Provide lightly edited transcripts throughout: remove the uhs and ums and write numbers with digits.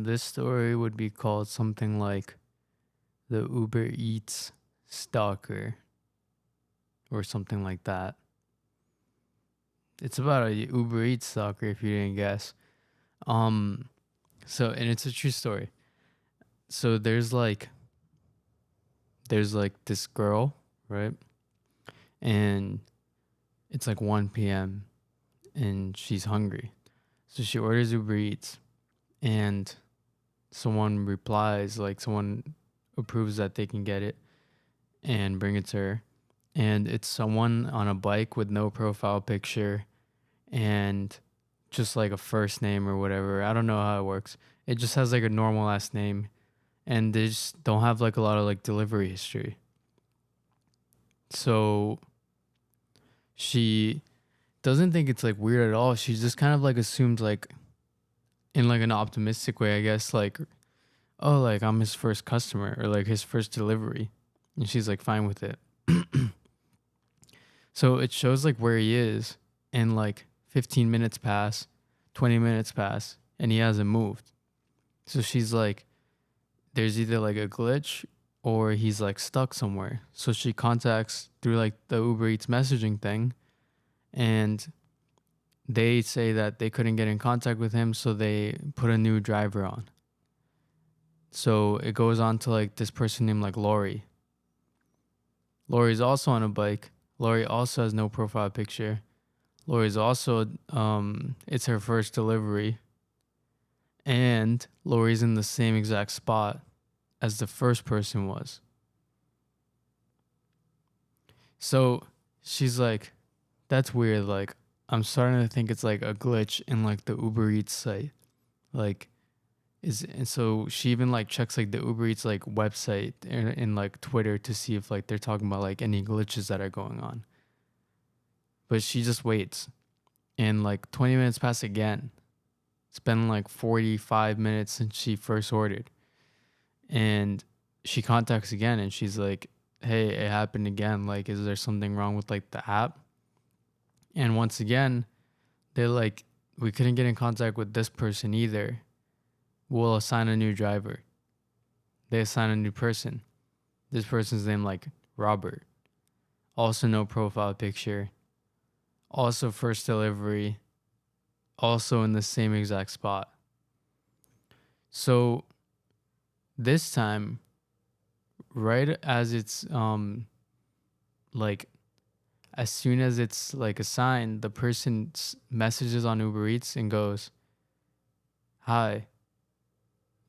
This story would be called something like the UberEats Stalker or something like that. It's about a Uber Eats stalker, if you didn't guess. Um, and it's a true story. So there's like this girl, right? And it's like 1 p.m. and she's hungry. So she orders Uber Eats and someone replies, like someone approves that they can get it and bring it to her. And it's someone on a bike with no profile picture and just like a first name or whatever. I don't know how it works. It just has like a normal last name and they just don't have like a lot of like delivery history. So she doesn't think it's like weird at all. She just kind of like assumed like in like an optimistic way, I guess, like, oh, like I'm his first customer or like his first delivery. And she's like fine with it. So it shows like where he is and like 15 minutes pass, 20 minutes pass, and he hasn't moved. So she's like, there's either like a glitch or he's like stuck somewhere. So she contacts through like the Uber Eats messaging thing and they say that they couldn't get in contact with him, so they put a new driver on. So it goes on to like this person named like Lori. Lori's also on a bike. Lori also has no profile picture. Lori's also it's her first delivery. And Lori's in the same exact spot as the first person was. So she's like, that's weird. Like, I'm starting to think it's like a glitch in like the Uber Eats site. Like, and so she even like checks like the Uber Eats like website in like Twitter to see if like they're talking about like any glitches that are going on. But she just waits. And like 20 minutes pass again. It's been like 45 minutes since she first ordered. And she contacts again and she's like, hey, it happened again. Like, is there something wrong with like the app? And once again, they're like, we couldn't get in contact with this person either. We'll assign a new driver. They assign a new person. This person's name like Robert. Also no profile picture. Also first delivery. Also in the same exact spot. So this time, right as it's like as soon as it's like assigned, the person messages on Uber Eats and goes, "Hi,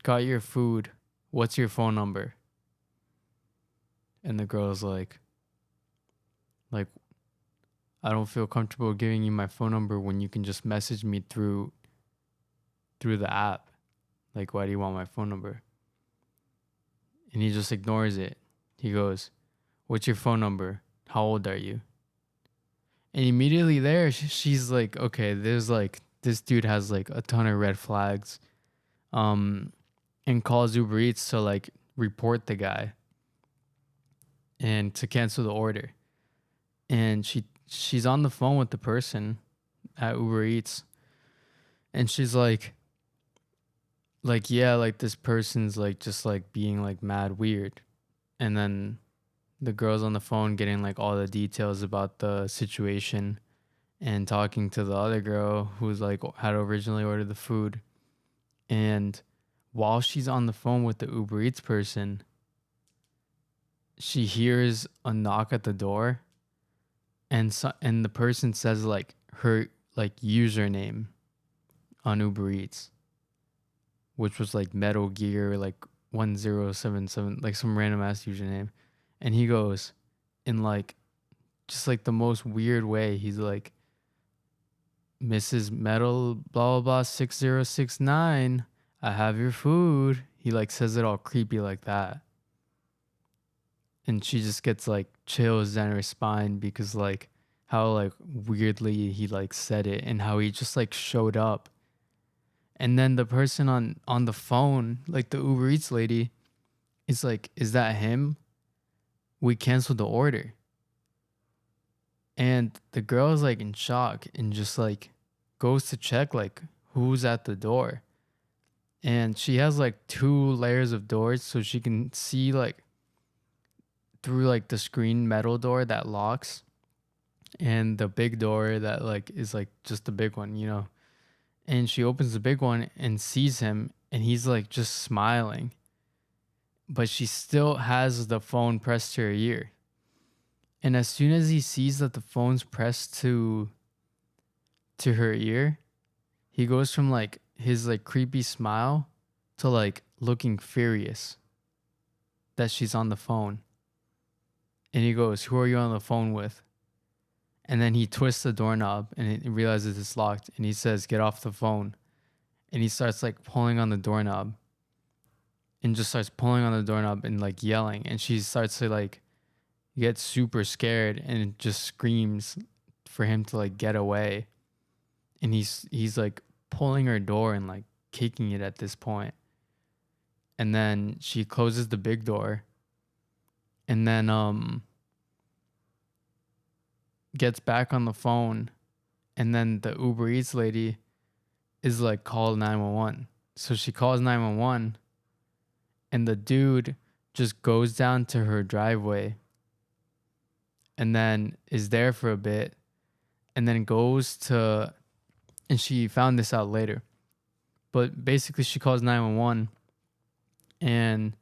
got your food. What's your phone number?" And the girl's like I don't feel comfortable giving you my phone number when you can just message me through the app. Like, why do you want my phone number? And he just ignores it. He goes, "What's your phone number? How old are you?" And immediately there, she's like, "Okay, there's like this dude has like a ton of red flags." Um, and calls Uber Eats to like report the guy and to cancel the order. And she's on the phone with the person at Uber Eats, and she's like yeah, like this person's like just like being like mad weird. And then the girl's on the phone getting like all the details about the situation and talking to the other girl who's like had originally ordered the food. And while she's on the phone with the Uber Eats person, she hears a knock at the door and the person says like her like username on Uber Eats, which was like Metal Gear like 1077, like some random ass username. And he goes in like just like the most weird way. He's like, "Mrs. Metal blah blah blah 6069, I have your food." He like says it all creepy like that. And she just gets like chills down her spine because like how like weirdly he like said it and how he just like showed up. And then the person on the phone, like the Uber Eats lady, is like, "Is that him? We canceled the order." And the girl is like in shock and just like goes to check like who's at the door. and she has like two layers of doors, so she can see like through like the screen metal door that locks, and the big door that like is like just the big one, you know. And she opens the big one and sees him, and he's like just smiling, but she still has the phone pressed to her ear. And as soon as he sees that the phone's pressed to her ear, he goes from like his like creepy smile to like looking furious that she's on the phone. And he goes, "Who are you on the phone with?" And then he twists the doorknob and it realizes it's locked, and he says, "Get off the phone." And he starts like pulling on the doorknob, and just starts pulling on the doorknob and like yelling, and she starts to like get super scared and just screams for him to like get away. And he's like pulling her door and like kicking it at this point. And then she closes the big door, and then gets back on the phone, and then the Uber Eats lady is like, "Call 911." So she calls 911, and the dude just goes down to her driveway and then is there for a bit, and then goes to, and she found this out later, but basically she calls 911, and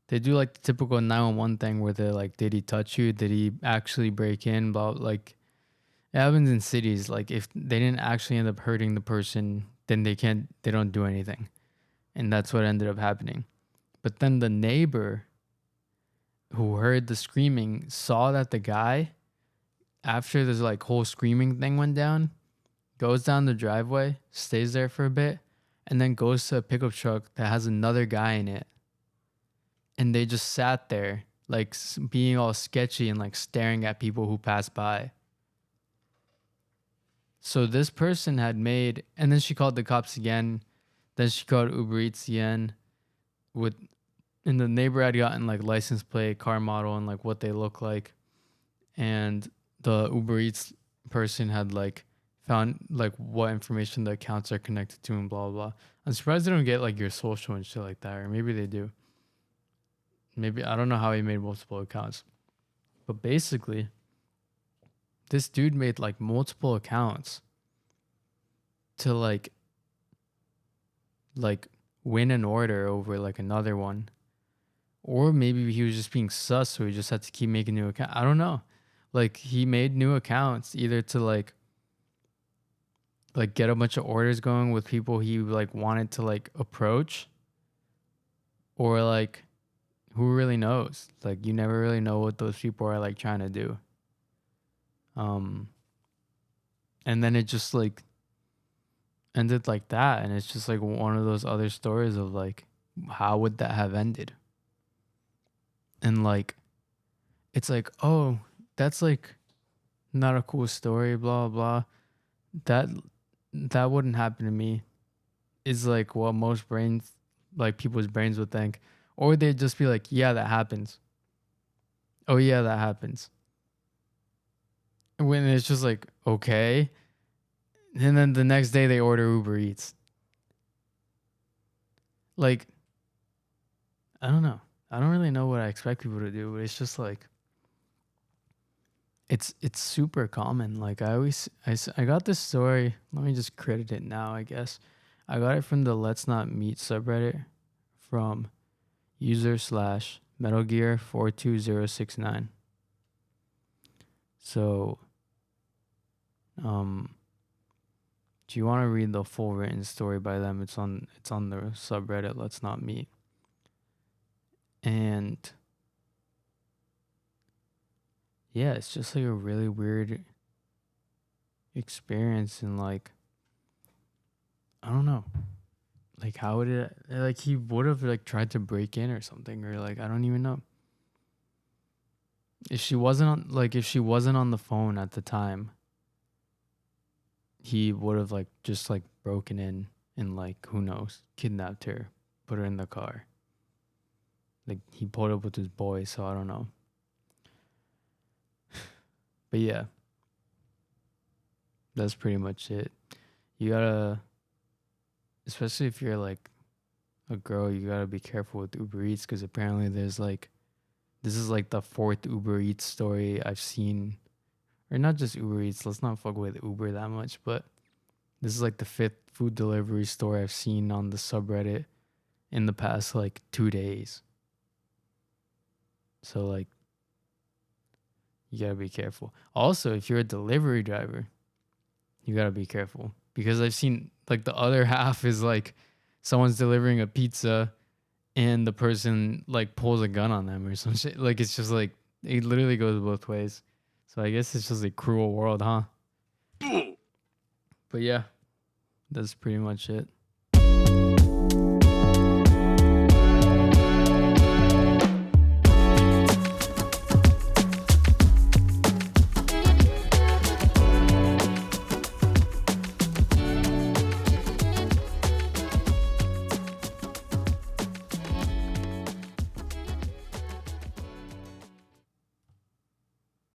they do like the typical 911 thing where they're like, "Did he touch you? Did he actually break in?" Blah, like it happens in cities. Like if they didn't actually end up hurting the person, then they don't do anything. And that's what ended up happening. But then the neighbor who heard the screaming saw that the guy, after this like whole screaming thing went down, goes down the driveway, stays there for a bit, and then goes to a pickup truck that has another guy in it. And they just sat there, like being all sketchy and like staring at people who passed by. So this person had made, and then she called the cops again. Then she called Uber Eats again, with, and the neighbor had gotten like license plate, car model, and like what they look like. And the Uber Eats person had like found like what information the accounts are connected to and blah blah. I'm surprised they don't get like your social and shit like that, or maybe they do. Maybe I don't know how he made multiple accounts, but basically, this dude made like multiple accounts to like win an order over like another one, or maybe he was just being sus, so he just had to keep making new accounts. I don't know. Like he made new accounts either to like get a bunch of orders going with people he like wanted to like approach, or like who really knows? Like you never really know what those people are like trying to do. Um and then it just like ended like that, and it's just like one of those other stories of like how would that have ended? And like it's like, "Oh, that's like not a cool story, blah blah." That that wouldn't happen to me. Is like what most brains, like people's brains would think. Or they'd just be like, "Yeah, that happens. Oh yeah, that happens." When it's just like, okay. And then the next day they order Uber Eats. Like, I don't know. I don't really know what I expect people to do, but it's just like it's super common. Like I got this story. Let me just credit it now, I guess. I got it from the Let's Not Meet subreddit from user slash Metal Gear 42069. So, um, do you want to read the full written story by them? It's on the subreddit Let's Not Meet. And yeah, it's just like a really weird experience, and like I don't know. Like how would it, like he would have like tried to break in or something, or like I don't even know. If she wasn't on the phone at the time, he would have like just like broken in and like who knows, kidnapped her, put her in the car. Like he pulled up with his boy, so I don't know. But yeah, that's pretty much it. You gotta, especially if you're like a girl, you gotta be careful with Uber Eats because apparently there's like this is like the fourth Uber Eats story I've seen, or not just Uber Eats. Let's not fuck with Uber that much, but this is like the fifth food delivery store I've seen on the subreddit in the past like 2 days. So like you gotta be careful. Also, if you're a delivery driver, you gotta be careful because I've seen like the other half is like someone's delivering a pizza and the person like pulls a gun on them or some shit. Like it's just like it literally goes both ways. So I guess it's just a cruel world, huh? But yeah, that's pretty much it.